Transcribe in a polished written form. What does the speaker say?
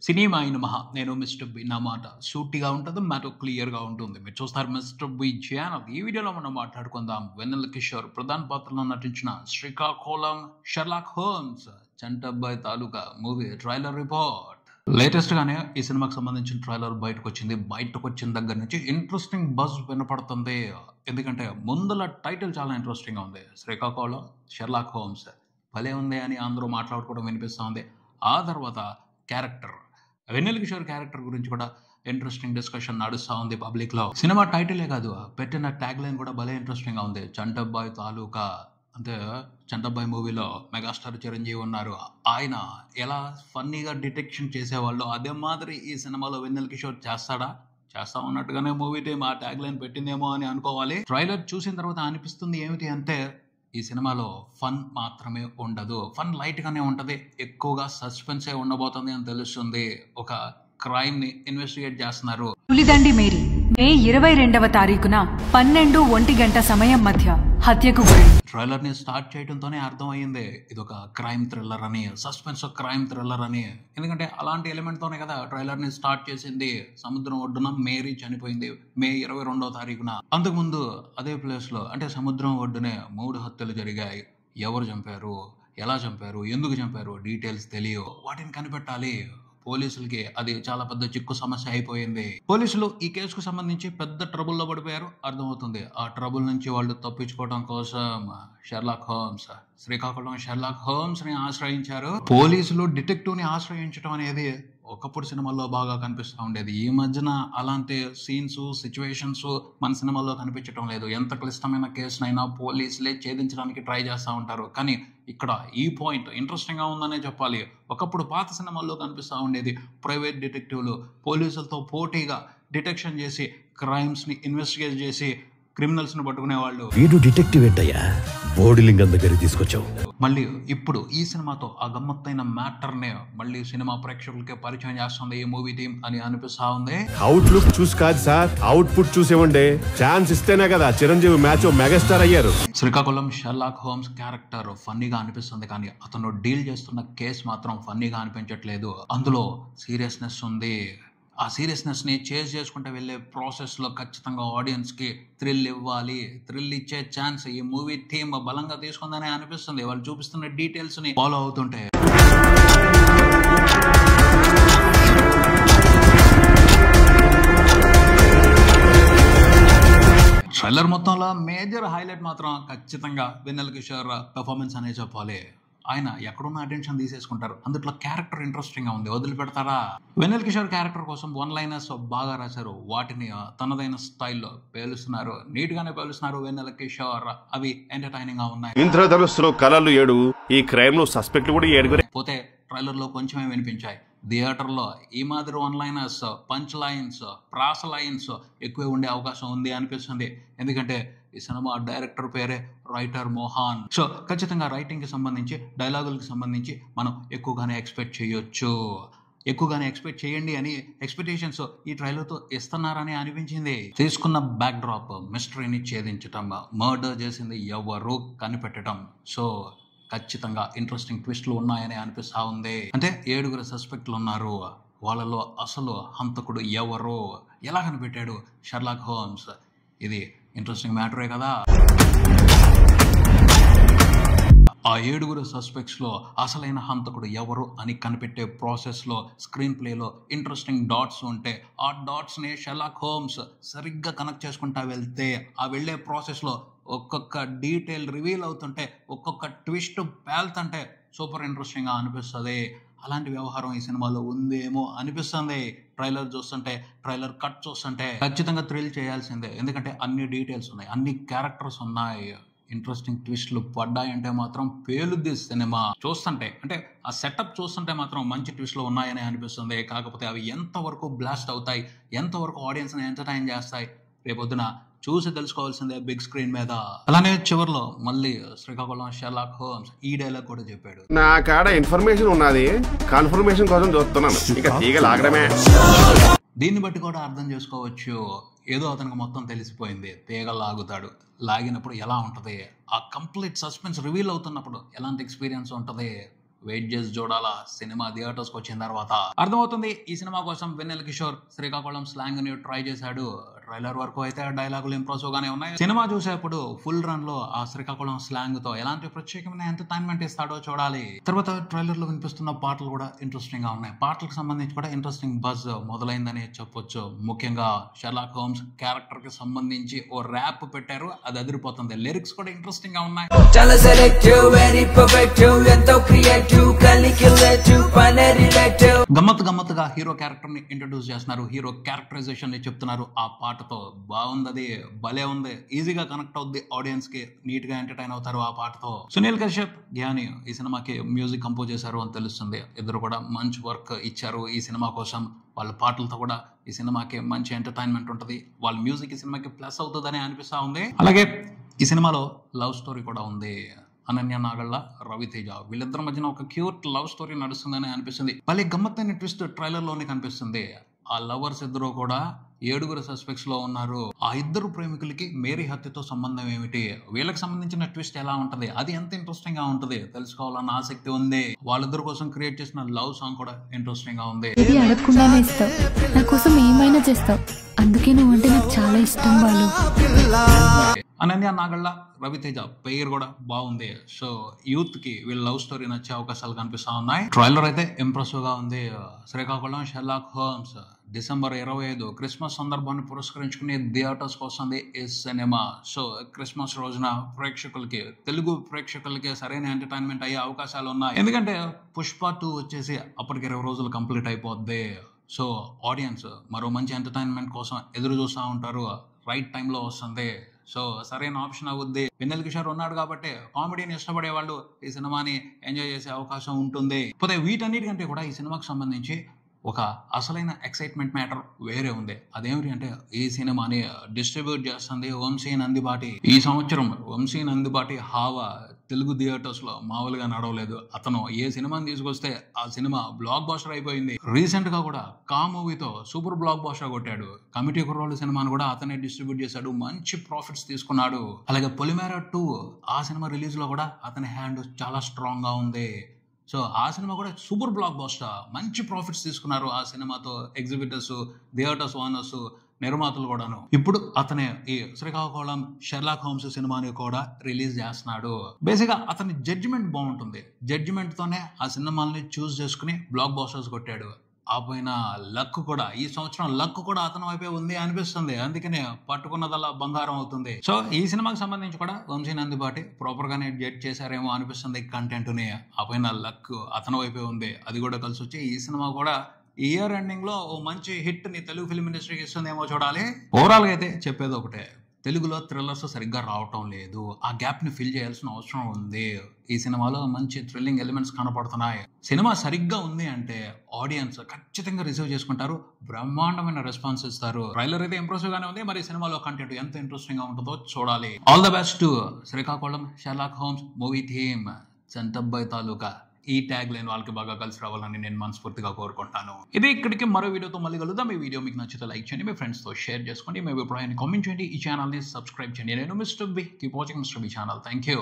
Cinema అయిన మహా నేను మిస్టర్ బి నా మాట సూటిగా ఉంటుంది, మ్యాటర్ క్లియర్గా ఉంటుంది. మీరు చూస్తారు మిస్టర్ బి ఛానల్. ఈ వీడియోలో మనం మాట్లాడుకుందాం వెన్నెల కిషోర్ ప్రధాన పాత్రలో నటించిన శ్రీకాకుళం షెర్లాక్ హోమ్స్ చంటబ్బాయ్ తాలూకా మూవీ ట్రైలర్ రిపోర్ట్. లేటెస్ట్ గానే ఈ సినిమాకి సంబంధించిన ట్రైలర్ బయటకు వచ్చిన దగ్గర నుంచి ఇంట్రెస్టింగ్ బజ్ వినపడుతుంది. ఎందుకంటే ముందల టైటిల్ చాలా ఇంట్రెస్టింగ్ గా ఉంది. శ్రీకాకుళం షెర్లాక్ హోమ్స్ భలే ఉంది అని అందరూ మాట్లాడుకోవడం వినిపిస్తూ ఉంది. ఆ తర్వాత క్యారెక్టర్ వెన్నెల కిషోర్ క్యారెక్టర్ గురించి కూడా ఇంట్రెస్టింగ్ డిస్కషన్ నడుస్తూ ఉంది పబ్లిక్ లో. సినిమా టైటిలే కాదు, పెట్టిన ట్యాగ్ లైన్ కూడా భలే ఇంట్రెస్టింగ్ గా ఉంది. చంటబ్బాయ్ తాలూకా అంటే చంటబ్బాయ్ మూవీలో మెగాస్టార్ చిరంజీవి ఉన్నారు. ఆయన ఎలా ఫన్నీగా డిటెక్షన్ చేసేవాళ్ళు అదే మాదిరి ఈ సినిమాలో వెన్నెల కిషోర్ చేస్తా ఉన్నట్టుగానే మూవీ టీమ్ ఆ ట్యాగ్ లైన్ పెట్టిందేమో అని అనుకోవాలి. ట్రైలర్ చూసిన తర్వాత అనిపిస్తుంది ఏమిటి అంటే ఈ సినిమాలో ఫన్ మాత్రమే ఉండదు, ఫన్ లైట్ గానే ఉంటది, ఎక్కువగా సస్పెన్సే ఉండబోతుంది అని తెలుస్తుంది. ఒక క్రైమ్ ని ఇన్వెస్టిగేట్ చేస్తున్నారు. పులిదండి మేరీ మే 22వ తారీఖున 12:01 సమయం మధ్య హత్యకు గురి. ట్రైలర్ ని స్టార్ట్ చేయడంతోనే అర్థం అయ్యింది ఇది ఒక క్రైమ్ థ్రిల్లర్ అని, సస్పెన్స్ క్రైమ్ థ్రిల్లర్ అని. ఎందుకంటే అలాంటి ఎలిమెంట్ తోనే కదా ట్రైలర్ ని స్టార్ట్ చేసింది. సముద్రం ఒడ్డున మేరీ చనిపోయింది మే 22వ తారీఖున. అంతకుముందు అదే ప్లేస్ లో అంటే సముద్రం ఒడ్డునే 3 హత్యలు జరిగాయి. ఎవరు చంపారు, ఎలా చంపారు, ఎందుకు చంపారు డీటెయిల్స్ తెలియవు. వాటిని కనిపెట్టాలి. పోలీసులకి అది చాలా పెద్ద చిక్కు సమస్య అయిపోయింది. పోలీసులు ఈ కేసుకు సంబంధించి పెద్ద ట్రబుల్లో పడిపోయారు అర్థమవుతుంది. ఆ ట్రబుల్ నుంచి వాళ్ళు తప్పించుకోవడం కోసం Sherlock Holmes Srikakulam Sherlock homes ని ఆశ్రయించారు. పోలీసులు డిటెక్టివ్ ని ఆశ్రయించడం అనేది ఒకప్పుడు సినిమాల్లో బాగా కనిపిస్తూ ఉండేది. ఈ మధ్యన అలాంటి సీన్స్ సిచ్యువేషన్స్ మన సినిమాల్లో కనిపించడం లేదు. ఎంత క్లిష్టమైన కేసునైనా పోలీసులే ఛేదించడానికి ట్రై చేస్తూ ఉంటారు. కానీ ఇక్కడ ఈ పాయింట్ ఇంట్రెస్టింగ్ గా ఉందనే చెప్పాలి. ఒకప్పుడు పాత సినిమాల్లో కనిపిస్తూ ఉండేది ప్రైవేట్ డిటెక్టివ్లు పోలీసులతో పోటీగా డిటెక్షన్ చేసి క్రైమ్స్ ని ఇన్వెస్టిగేట్ చేసి క్రిమినల్స్ ను పట్టుకునే వాళ్ళు. వీడు డిటెక్టివ్ ఏంటయ్యా, బోడిలింగం దగ్గరికి తీసుకొచ్చావు. మళ్ళీ ఇప్పుడు ఈ సినిమాతో ఆ గమ్మత్తైన మ్యాటర్ నే మళ్ళీ సినిమా ప్రేక్షకులకే పరిచయం చేస్తుంది ఈ మూవీ టీమ్ అని అనిపిస్తా ఉంది. అవుట్లుక్ చూసి కాదు సార్, అవుట్పుట్ చూసేవండి. ఛాన్స్ ఇస్తేనే కదా చిరంజీవి మ్యాచ్ మెగాస్టార్ అయ్యారు. శ్రీకాకుళం షెర్లాక్ హోమ్స్ క్యారెక్టర్ ఫన్నీగా అనిపిస్తుంది, కానీ అతను డీల్ చేస్తున్న కేసు మాత్రం ఫన్నీగా అనిపించట్లేదు. అందులో సీరియస్నెస్ ఉంది. ఆ సీరియస్నెస్ ని చేజ్ చేసుకుంటూ వెళ్ళే ప్రాసెస్ లో ఖచ్చితంగా ఆడియన్స్ కి థ్రిల్ ఇవ్వాలి. థ్రిల్ ఇచ్చే ఛాన్స్ ఈ మూవీ టీమ్ బలంగా తీసుకుందని అనిపిస్తుంది. వాళ్ళు చూపిస్తున్న డీటెయిల్స్ ని ఫాలో అవుతుంటే. ట్రైలర్ మొత్తంలో మేజర్ హైలైట్ మాత్రం ఖచ్చితంగా వెన్నెల కిషోర్ పెర్ఫార్మెన్స్ అనే చెప్పాలి. ఆయన ఎక్కడున్న అటెన్షన్ తీసేసుకుంటారు. అందులో క్యారెక్టర్ ఇంట్రెస్టింగ్ గా ఉంది, వదిలిపెడతారా? వెన్నెల కిషోర్ క్యారెక్టర్ కోసం 1 లైనర్స్ బాగా రాశారు. వాటిని తనదైన స్టైల్లో పేలుస్తున్నారు, నీట్ గానే పేలుస్తున్నారు వెన్నెల కిషోర్. అవి ఎంటర్టైనింగ్ గా ఉన్నాయి. ఇంద్రధనుస్సులో కళలు 7, ఈ క్రైమ్ లో సస్పెక్ట్ కూడా 7. పోతే ట్రైలర్ లో కొంచెమే వినిపించాయి. థియేటర్ లో ఈ మాదిరి 1 లైనర్స్, పంచ్ లైన్స్, ప్రాస లైన్స్ ఎక్కువే ఉండే అవకాశం ఉంది అనిపిస్తుంది. ఎందుకంటే ఈ సినిమా డైరెక్టర్ పేరే రైటర్ మోహన్. సో ఖచ్చితంగా రైటింగ్ కి సంబంధించి డైలాగులకు సంబంధించి మనం ఎక్కువగానే ఎక్స్పెక్ట్ చేయొచ్చు. ఎక్కువగానే ఎక్స్పెక్ట్ చేయండి అని ఎక్స్పెక్టేషన్స్ ఈ ట్రైలర్ తో ఇస్తున్నారని అనిపించింది. తీసుకున్న బ్యాక్ డ్రాప్ మిస్టరీని ఛేదించటం, మర్డర్ చేసింది ఎవరు కనిపెట్టడం. సో ఖచ్చితంగా ఇంట్రెస్టింగ్ ట్విస్ట్లు ఉన్నాయని అనిపిస్తా ఉంది. అంటే 7 సస్పెక్ట్లు ఉన్నారు. వాళ్ళలో అసలు హంతకుడు ఎవరు, ఎలా కనిపెట్టాడు షెర్లాక్ హోమ్స్, ఇది ఇంట్రెస్టింగ్ మ్యాటరే కదా. ఆ 7 సస్పెక్ట్స్ లో అసలైన హంతకుడు ఎవరు అని కనిపెట్టే ప్రాసెస్ లో స్క్రీన్ ప్లేలో ఇంట్రెస్టింగ్ డాట్స్ ఉంటే ఆ డాట్స్ ని షెర్లాక్ హోమ్స్ సరిగ్గా కనెక్ట్ చేసుకుంటా వెళ్తే ఆ వెళ్లే ప్రాసెస్ లో ఒక్కొక్క డీటెయిల్ రివీల్ అవుతుంటే ఒక్కొక్క ట్విస్ట్ పేల్తుంటే సూపర్ ఇంట్రెస్టింగ్ గా అనిపిస్తుంది. అలాంటి వ్యవహారం ఈ సినిమాలో ఉందేమో అనిపిస్తుంది. ట్రైలర్ చూస్తుంటే, ట్రైలర్ కట్ చూస్తుంటే ఖచ్చితంగా థ్రిల్ చేయాల్సిందే. ఎందుకంటే అన్ని డీటెయిల్స్ ఉన్నాయి, అన్ని క్యారెక్టర్స్ ఉన్నాయి. ఇంట్రెస్టింగ్ ట్విస్ట్లు పడ్డాయంటే మాత్రం పేలుద్ది సినిమా. చూస్తుంటే అంటే ఆ సెటప్ చూస్తుంటే మాత్రం మంచి ట్విస్ట్లు ఉన్నాయని అనిపిస్తుంది. కాకపోతే అవి ఎంతవరకు బ్లాస్ట్ అవుతాయి, ఎంతవరకు ఆడియన్స్ ని ఎంటర్టైన్ చేస్తాయి, రేపొద్దున చూసి తెలుసుకోవాల్సిందే బిగ్ స్క్రీన్ మీద. అలానే చివరిలో మళ్ళీ శ్రీకాకుళం షెర్లాక్ హోమ్స్ ఈ డైలాగ్ కూడా చెప్పాడు. నా కాడ ఇన్ఫర్మేషన్ ఉన్నది, కన్ఫర్మేషన్ కోసం చూస్తున్నాను, ఇక తీగ లాగడమే. దీన్ని బట్టి కూడా అర్థం చేసుకోవచ్చు, ఏదో అతనికి మొత్తం తెలిసిపోయింది, తీగ లాగుతాడు. లాగినప్పుడు ఎలా ఉంటది, ఆ కంప్లీట్ సస్పెన్స్ రివీల్ అవుతున్నప్పుడు ఎలాంటి ఎక్స్పీరియన్స్ ఉంటది, వెయిట్ చేసి చూడాలా సినిమా థియేటర్స్ కి వచ్చిన తర్వాత అర్థమవుతుంది. ఈ సినిమా కోసం వెన్నెల కిషోర్ శ్రీకాకుళం స్లాంగ్ ని ట్రై చేశాడు. ట్రైలర్ వరకు అయితే డైలాగులు ఇంప్రెసివ్ గానే ఉన్నాయి. సినిమా చూసేప్పుడు ఫుల్ రన్ లో ఆ శ్రీకాకుళం స్లాంగ్ తో ఎలాంటి ప్రత్యేకమైన ఎంటర్టైన్మెంట్ ఇస్తాడో చూడాలి. తర్వాత ట్రైలర్ లో వినిపిస్తున్న పాటలు కూడా ఇంట్రెస్టింగ్ గా ఉన్నాయి. పాటలకు సంబంధించి కూడా ఇంట్రెస్టింగ్ బజ్ మొదలైందని చెప్పొచ్చు. ముఖ్యంగా షెర్లాక్ హోమ్స్ క్యారెక్టర్ కి సంబంధించి ఓ ర్యాప్ పెట్టారు, అది అదిరిపోతుంది. లిరిక్స్ కూడా ఇంట్రెస్టింగ్ గా ఉన్నాయి. గమ్మత్తుగా హీరో క్యారెక్టర్ ని ఇంట్రడ్యూస్ చేస్తున్నారు. హీరో క్యారెక్టరైజేషన్ ని చెప్తున్నారు ఆ పాటతో. బాగుంది, అది భలే ఉంది. ఈజీగా కనెక్ట్ అవుద్ది ఆడియన్స్ కి. నీట్ గా ఎంటర్టైన్ అవుతారు ఆ పాటతో. సునీల్ కశ్యప్, జ్ఞాని ఈ సినిమాకి మ్యూజిక్ కంపోజ్ చేశారు అని తెలుస్తుంది. ఇద్దరు కూడా మంచి వర్క్ ఇచ్చారు ఈ సినిమా కోసం. వాళ్ళ పాటలతో కూడా ఈ సినిమాకి మంచి ఎంటర్టైన్మెంట్ ఉంటుంది. వాళ్ళ మ్యూజిక్ ఈ సినిమాకి ప్లస్ అవుతుందని అనిపిస్తా ఉంది. అలాగే ఈ సినిమాలో లవ్ స్టోరీ కూడా ఉంది. అనన్య నాగళ్ళ, రవితేజ వీళ్ళిద్దరి మధ్యన ఒక క్యూట్ లవ్ స్టోరీ నడుస్తుందని అనిపిస్తుంది. భలే గమ్మత్తైన ట్విస్ట్ ట్రైలర్ లోనే కనిపిస్తుంది. ఆ లవర్స్ ఇద్దరు కూడా 7 సస్పెక్ట్స్ లో ఉన్నారు. ఆ ఇద్దరు ప్రేమికులకి మేరీ హత్యతో సంబంధం ఏమిటి, వీళ్ళకి సంబంధించిన ట్విస్ట్ ఎలా ఉంటది, అది ఎంత ఇంట్రెస్టింగ్ గా ఉంటది తెలుసుకోవాలన్న ఆసక్తి ఉంది. వాళ్ళిద్దరు కోసం క్రియేట్ చేసిన లవ్ సాంగ్ కూడా ఇంట్రెస్టింగ్ గా ఉంది. అడగకుండానే ఇస్తావు, నా కోసం ఏమైనా చేస్తావు, అందుకే నువ్వంటే నాకు చాలా ఇష్టం బాలు. అనన్య నాగళ్ళ, రవితేజ పేరు కూడా బాగుంది. సో యూత్ కి వీళ్ళ లవ్ స్టోరీ నచ్చే అవకాశాలు కనిపిస్తా ఉన్నాయి. ట్రైలర్ అయితే ఇంప్రెసివ్ గా ఉంది. Srikakulam Sherlock homes December 25 Christmas సందర్భాన్ని పురస్కరించుకుని థియేటర్స్ వస్తుంది ఈ సినిమా. సో క్రిస్మస్ రోజున ప్రేక్షకులకి, తెలుగు ప్రేక్షకులకి సరైన ఎంటర్టైన్మెంట్ అయ్యే అవకాశాలు ఉన్నాయి. ఎందుకంటే పుష్ప 2 వచ్చేసి అప్పటికి 20 రోజులు కంప్లీట్ అయిపోద్ది. సో ఆడియన్స్ మరో మంచి ఎంటర్టైన్మెంట్ కోసం ఎదురు చూస్తూ ఉంటారు. రైట్ టైంలో వస్తుంది. సో సరైన ఆప్షన్ అవుద్ది. వెన్నెల కిషోర్ ఉన్నాడు కాబట్టి కామెడీని ఇష్టపడే వాళ్ళు ఈ సినిమాని ఎంజాయ్ చేసే అవకాశం ఉంటుంది. పోతే వీటన్నిటికంటే కూడా ఈ సినిమాకి సంబంధించి ఒక అసలైన ఎక్సైట్మెంట్ మ్యాటర్ వేరే ఉంది. అదేమిటి అంటే ఈ సినిమాని డిస్ట్రిబ్యూట్ చేస్తుంది వంశీ నందిబాటి. ఈ సంవత్సరం వంశీ నందిబాటి హావా తెలుగు థియేటర్స్ లో మామూలుగా నడవలేదు. అతను ఏ సినిమాని తీసుకొస్తే ఆ సినిమా బ్లాక్ బాస్టర్ అయిపోయింది. రీసెంట్ గా కూడా కా మూవీతో సూపర్ బ్లాక్ బాస్టర్ కొట్టాడు. కమిటీ కుర్రోళ్ళు సినిమాను కూడా అతనే డిస్ట్రిబ్యూట్ చేశాడు, మంచి ప్రాఫిట్స్ తీసుకున్నాడు. అలాగే పొలిమేర 2 ఆ సినిమా రిలీజ్ లో కూడా అతని హ్యాండ్ చాలా స్ట్రాంగ్ గా ఉంది. సో ఆ సినిమా కూడా సూపర్ బ్లాక్ బాస్టర్, మంచి ప్రాఫిట్స్ తీసుకున్నారు ఆ సినిమాతో ఎగ్జిబిటర్స్, థియేటర్స్ ఓనర్స్, నిర్మాతలు కూడాను. ఇప్పుడు అతనే ఈ శ్రీకాకుళం షెర్లాక్ హోమ్స్ సినిమాని కూడా రిలీజ్ చేస్తున్నాడు. బేసిక్ గా అతని జడ్జిమెంట్ బాగుంటుంది. జడ్జిమెంట్ తోనే ఆ సినిమాల్ని చూస్ చేసుకుని బ్లాక్ బాస్టర్స్ కొట్టాడు. ఆ పైన లక్ కూడా, ఈ సంవత్సరం లక్ కూడా అతని వైపే ఉంది అనిపిస్తుంది. అందుకనే పట్టుకున్నదల్లా బంగారం అవుతుంది. సో ఈ సినిమాకి సంబంధించి కూడా వంశీ నందిబాటి ప్రాపర్ గానే జడ్జ్ చేశారేమో అనిపిస్తుంది కంటెంట్ ని. ఆ పైన లక్ అతని వైపే ఉంది. అది కూడా కలిసి వచ్చి ఈ సినిమా కూడా ఇయర్ ఎండింగ్ లో ఓ మంచి హిట్ ని తెలుగు ఫిల్మ్ ఇండస్ట్రీకి ఇస్తుందేమో చూడాలి. ఓవరాల్ గా అయితే చెప్పేది ఒకటే, తెలుగులో థ్రిల్లర్స్ సరిగ్గా రావటం లేదు. ఆ గ్యాప్ ని ఫిల్ చేయాల్సిన అవసరం ఉంది. ఈ సినిమాలో మంచి థ్రిల్లింగ్ ఎలిమెంట్స్ కనపడుతున్నాయి. సినిమా సరిగ్గా ఉంది అంటే ఆడియన్స్ ఖచ్చితంగా రిసీవ్ చేసుకుంటారు, బ్రహ్మాండమైన రెస్పాన్స్ ఇస్తారు. ట్రైలర్ అయితే ఇంప్రెసివ్ గానే ఉంది. మరి సినిమాలో కంటెంట్ ఎంత ఇంట్రెస్టింగ్ గా ఉంటుందో చూడాలి. All the best Srikakulam Sherlock Holmes movie theme Chantabbayi తాలూకా. ఈ ట్యాగ్ లైన్ వాళ్ళకి బాగా కలిసి రావాలని నేను మనస్ఫూర్తిగా కోరుకుంటాను. ఇది ఇక్కడికి మరో వీడియోతో మళ్ళీ కలుద్దాం. ఈ వీడియో మీకు నచ్చితే లైక్ చేయండి, మీ ఫ్రెండ్స్ తో షేర్ చేసుకోండి, మీ అభిప్రాయాన్ని కామెంట్ చేయండి, ఈ ఛానల్ ని సబ్స్క్రైబ్ చేయండి. నేను mister B. Keep watching mister B channel. Thank you.